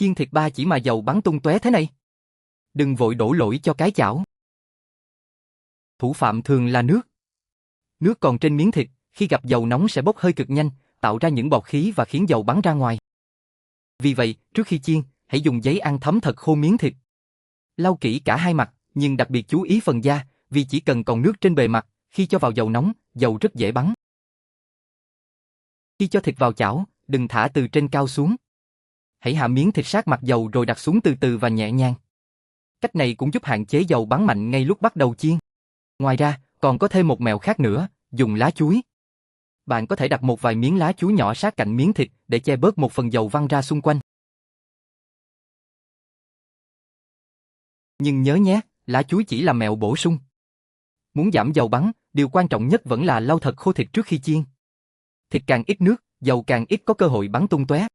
Chiên thịt ba chỉ mà dầu bắn tung tóe thế này. Đừng vội đổ lỗi cho cái chảo. Thủ phạm thường là nước. Nước còn trên miếng thịt, khi gặp dầu nóng sẽ bốc hơi cực nhanh, tạo ra những bọt khí và khiến dầu bắn ra ngoài. Vì vậy, trước khi chiên, hãy dùng giấy ăn thấm thật khô miếng thịt. Lau kỹ cả hai mặt, nhưng đặc biệt chú ý phần da, vì chỉ cần còn nước trên bề mặt, khi cho vào dầu nóng, dầu rất dễ bắn. Khi cho thịt vào chảo, đừng thả từ trên cao xuống. Hãy hạ miếng thịt sát mặt dầu rồi đặt xuống từ từ và nhẹ nhàng. Cách này cũng giúp hạn chế dầu bắn mạnh ngay lúc bắt đầu chiên. Ngoài ra, còn có thêm một mẹo khác nữa, dùng lá chuối. Bạn có thể đặt một vài miếng lá chuối nhỏ sát cạnh miếng thịt để che bớt một phần dầu văng ra xung quanh. Nhưng nhớ nhé, lá chuối chỉ là mẹo bổ sung. Muốn giảm dầu bắn, điều quan trọng nhất vẫn là lau thật khô thịt trước khi chiên. Thịt càng ít nước, dầu càng ít có cơ hội bắn tung tóe.